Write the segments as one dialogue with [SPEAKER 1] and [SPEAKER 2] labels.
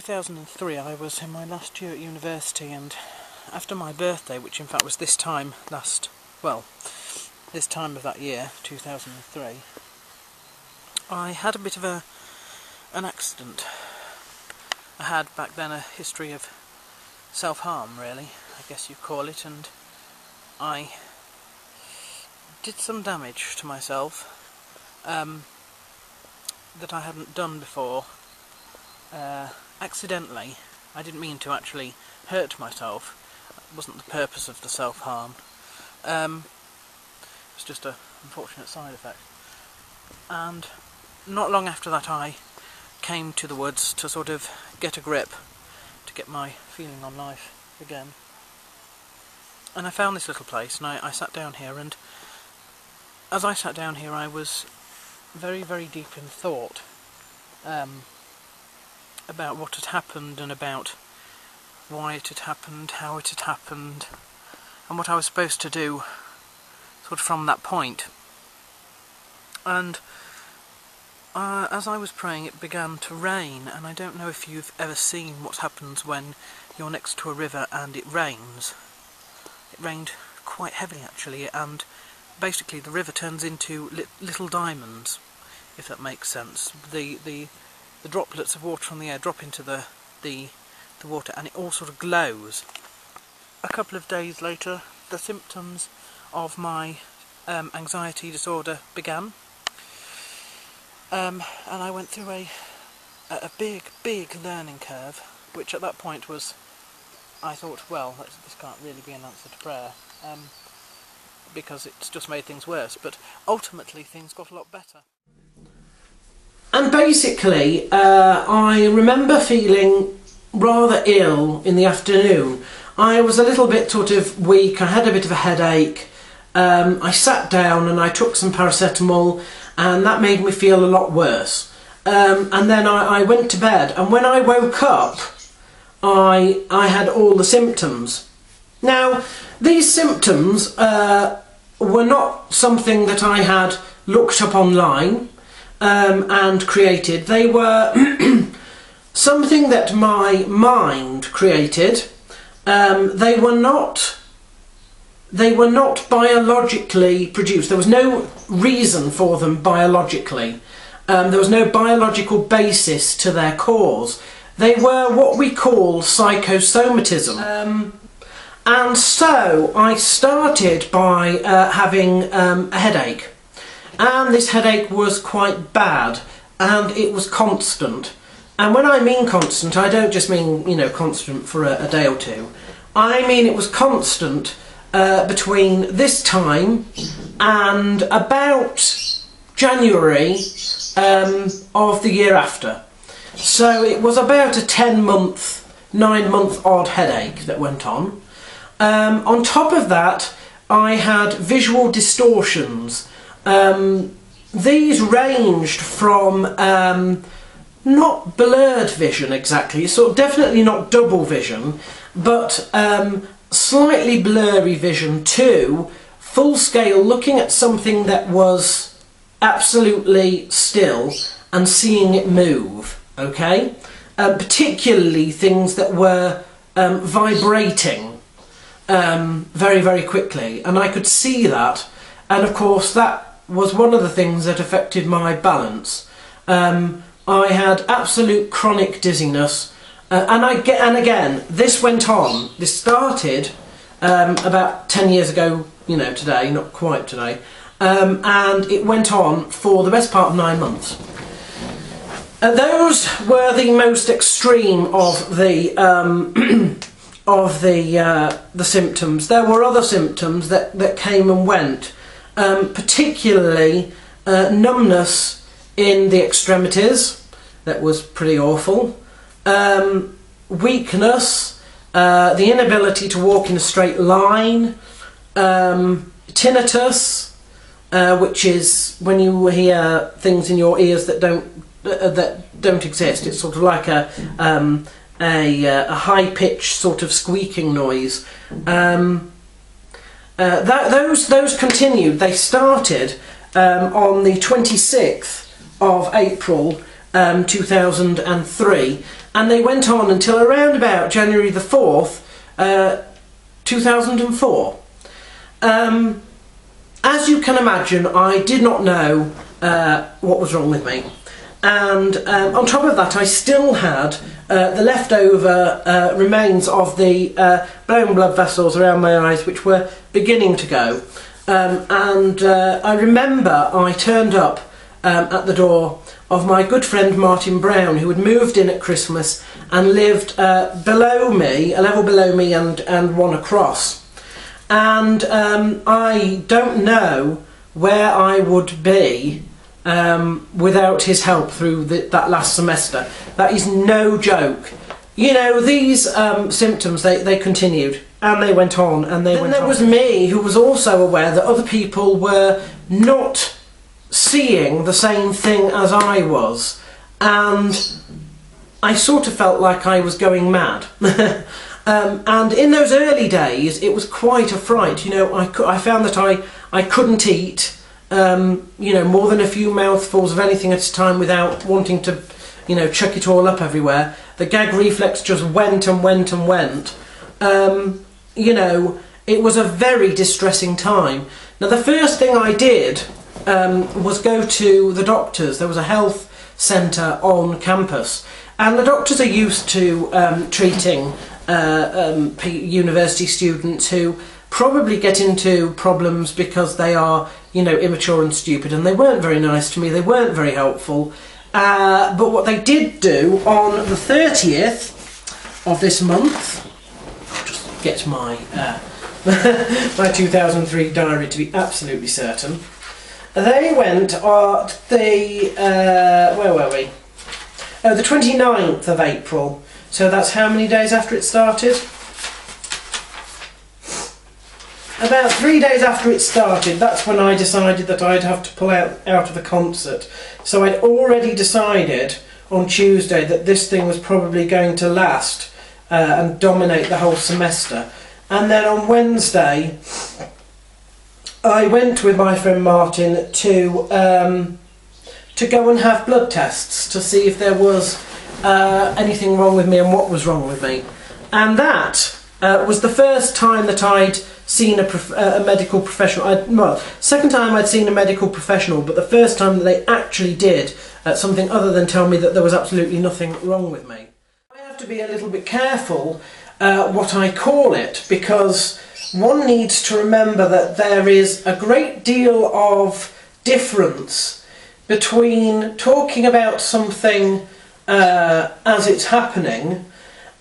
[SPEAKER 1] 2003 I was in my last year at university, and after my birthday, which in fact was this time this time of that year, 2003, I had a bit of an accident. I had back then a history of self-harm, really, I guess you'd call it, and I did some damage to myself that I hadn't done before, accidentally. I didn't mean to actually hurt myself. It wasn't the purpose of the self-harm. It was just an unfortunate side effect. And not long after that I came to the woods to sort of get a grip, to get my feeling on life again. And I found this little place, and I sat down here, and as I sat down here I was very, very deep in thought about what had happened, and about why it had happened, how it had happened, and what I was supposed to do sort of from that point. And as I was praying, it began to rain, and I don't know if you've ever seen what happens when you're next to a river and it rains. It rained quite heavily actually, and basically the river turns into little diamonds, if that makes sense. The droplets of water from the air drop into the water, and it all sort of glows. A couple of days later, the symptoms of my anxiety disorder began, and I went through a big learning curve, which at that point was, I thought, well, this can't really be an answer to prayer, because it's just made things worse. But ultimately things got a lot better.
[SPEAKER 2] And basically, I remember feeling rather ill in the afternoon. I was a little bit sort of weak, I had a bit of a headache. I sat down and I took some paracetamol, and that made me feel a lot worse. And then I went to bed, and when I woke up, I had all the symptoms. Now, these symptoms were not something that I had looked up online and created. They were something that my mind created. They were not biologically produced. There was no reason for them biologically. There was no biological basis to their cause. They were what we call psychosomatism. And so I started by having a headache. And this headache was quite bad, and it was constant. And when I mean constant, I don't just mean, you know, constant for a day or two. I mean it was constant between this time and about January of the year after. So it was about a 9-month odd headache that went on. On top of that, I had visual distortions. These ranged from not blurred vision exactly, sort of definitely not double vision, but slightly blurry vision to full scale, looking at something that was absolutely still and seeing it move, okay? Particularly things that were vibrating very, very quickly, and I could see that, and of course that was one of the things that affected my balance. I had absolute chronic dizziness, and again, this went on. This started about 10 years ago, you know, today, not quite today, and it went on for the best part of 9 months. Those were the most extreme of the the symptoms. There were other symptoms that came and went, particularly numbness in the extremities. That was pretty awful. Weakness, the inability to walk in a straight line, tinnitus, which is when you hear things in your ears that don't exist. It's sort of like a high-pitched sort of squeaking noise. Those continued. They started on the 26th of April 2003, and they went on until around about January the 4th, 2004. As you can imagine, I did not know what was wrong with me, and on top of that I still had the leftover remains of the blown blood vessels around my eyes, which were beginning to go. I remember I turned up at the door of my good friend Martin Brown, who had moved in at Christmas and lived below me, a level below me and one across. And I don't know where I would be without his help through that last semester. That is no joke. You know, these symptoms, they continued, and they went on, and they went on. Then there was me, who was also aware that other people were not seeing the same thing as I was, and I sort of felt like I was going mad. And in those early days, it was quite a fright. You know, I found that I couldn't eat, you know, more than a few mouthfuls of anything at a time without wanting to, you know, chuck it all up everywhere. The gag reflex just went and went and went. You know, it was a very distressing time. Now, the first thing I did was go to the doctors. There was a health centre on campus, and the doctors are used to treating university students who probably get into problems because they are, you know, immature and stupid, and they weren't very nice to me, they weren't very helpful. But what they did do on the 30th of this month, I'll just get my my 2003 diary to be absolutely certain. They went at the, where were we? Oh, the 29th of April. So that's how many days after it started? About 3 days after it started, that's when I decided that I'd have to pull out of the concert. So I'd already decided on Tuesday that this thing was probably going to last and dominate the whole semester. And then on Wednesday, I went with my friend Martin to go and have blood tests to see if there was anything wrong with me and what was wrong with me. And that was the first time that I'd seen a medical professional. Well, second time I'd seen a medical professional, but the first time that they actually did something other than tell me that there was absolutely nothing wrong with me. I have to be a little bit careful what I call it, because one needs to remember that there is a great deal of difference between talking about something as it's happening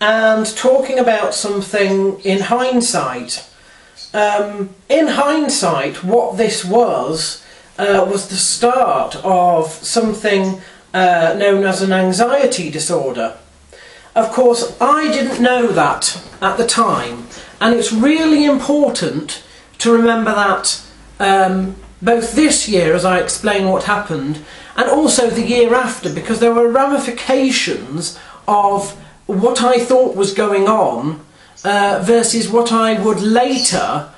[SPEAKER 2] and talking about something in hindsight. In hindsight, what this was the start of something known as an anxiety disorder. Of course, I didn't know that at the time, and it's really important to remember that both this year, as I explain what happened, and also the year after, because there were ramifications of what I thought was going on versus what I would later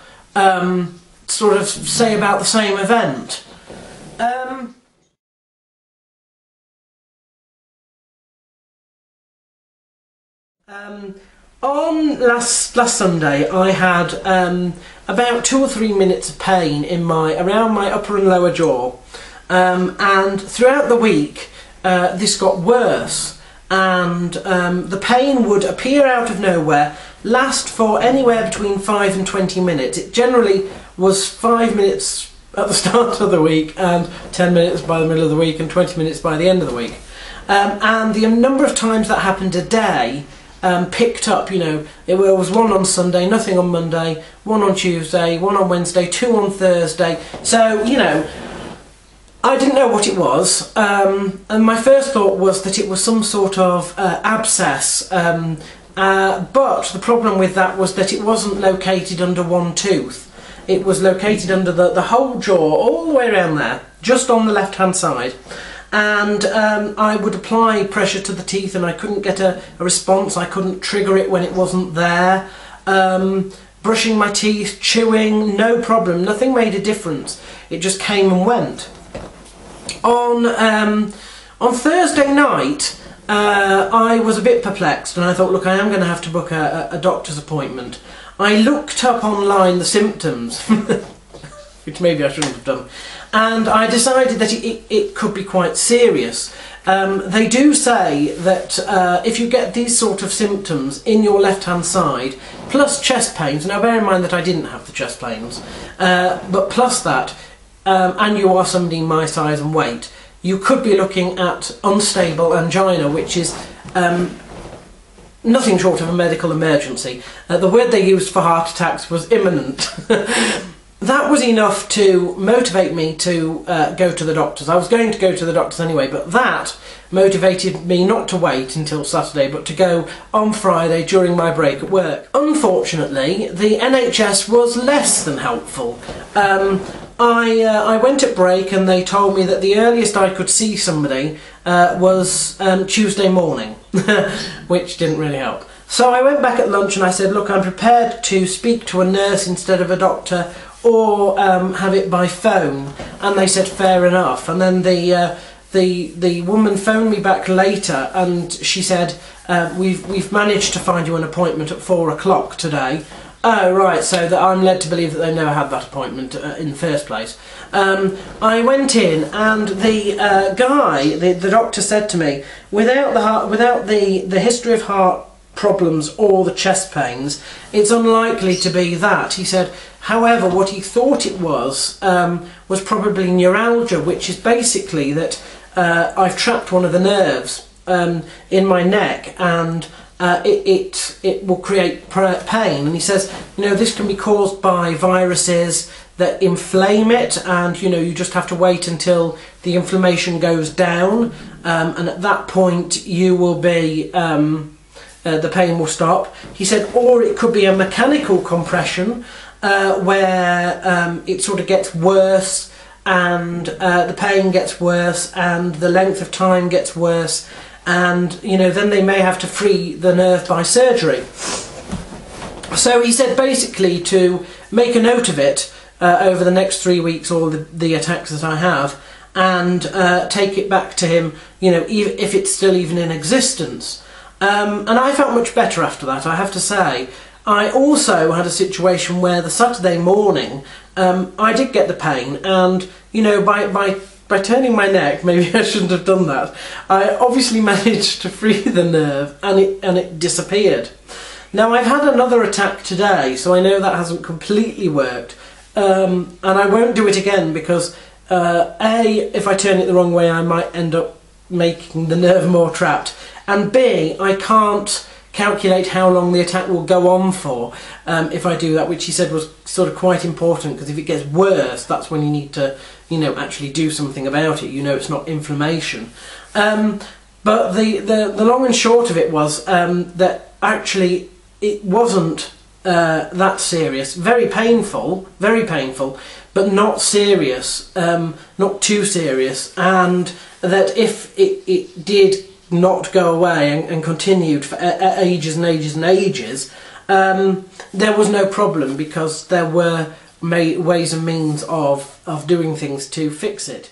[SPEAKER 2] sort of say about the same event. On last Sunday, I had about 2 or 3 minutes of pain in around my upper and lower jaw, and throughout the week this got worse, and the pain would appear out of nowhere, last for anywhere between 5 and 20 minutes. It generally was 5 minutes at the start of the week, and 10 minutes by the middle of the week, and 20 minutes by the end of the week. And the number of times that happened a day picked up. You know, it was 1 on Sunday, nothing on Monday, 1 on Tuesday, 1 on Wednesday, 2 on Thursday. So, you know, I didn't know what it was, and my first thought was that it was some sort of abscess, but the problem with that was that it wasn't located under one tooth. It was located under the whole jaw, all the way around there, just on the left hand side. And I would apply pressure to the teeth and I couldn't get a response. I couldn't trigger it when it wasn't there. Brushing my teeth, chewing, no problem, nothing made a difference. It just came and went. On On Thursday night, I was a bit perplexed, and I thought, look, I am going to have to book a doctor's appointment. I looked up online the symptoms, which maybe I shouldn't have done, and I decided that it could be quite serious. They do say that if you get these sort of symptoms in your left-hand side, plus chest pains, now bear in mind that I didn't have the chest pains, but plus that, and you are somebody my size and weight, you could be looking at unstable angina, which is nothing short of a medical emergency. The word they used for heart attacks was imminent. That was enough to motivate me to go to the doctors. I was going to go to the doctors anyway, but that motivated me not to wait until Saturday, but to go on Friday during my break at work. Unfortunately, the NHS was less than helpful. I went at break and they told me that the earliest I could see somebody was Tuesday morning, which didn't really help. So I went back at lunch and I said, look, I'm prepared to speak to a nurse instead of a doctor, or have it by phone, and they said fair enough. And then the woman phoned me back later and she said, we've managed to find you an appointment at 4 o'clock today. Oh right, so that I'm led to believe that they never had that appointment in the first place. I went in and the guy, the doctor said to me, without the history of heart problems or the chest pains, it's unlikely to be that. He said, however, what he thought it was probably neuralgia, which is basically that I've trapped one of the nerves in my neck, and it will create pain. And he says, you know, this can be caused by viruses that inflame it, and you know, you just have to wait until the inflammation goes down, and at that point you will be the pain will stop. He said, or it could be a mechanical compression where it sort of gets worse, and the pain gets worse, and the length of time gets worse, and you know, then they may have to free the nerve by surgery. So he said basically to make a note of it over the next 3 weeks, all the attacks that I have, and take it back to him, you know, if it's still even in existence. And I felt much better after that, I have to say. I also had a situation where the Saturday morning I did get the pain, and you know, by turning my neck, maybe I shouldn't have done that, I obviously managed to free the nerve, and it disappeared. Now I've had another attack today, so I know that hasn't completely worked, and I won't do it again because A, if I turn it the wrong way I might end up making the nerve more trapped, and B, I can't calculate how long the attack will go on for if I do that, which he said was sort of quite important, because if it gets worse, that's when you need to, you know, actually do something about it. You know, it's not inflammation. But the long and short of it was that actually it wasn't that serious. Very painful, but not serious, not too serious, and that if it did not go away and continued for ages and ages and ages, there was no problem, because there were ways and means of doing things to fix it.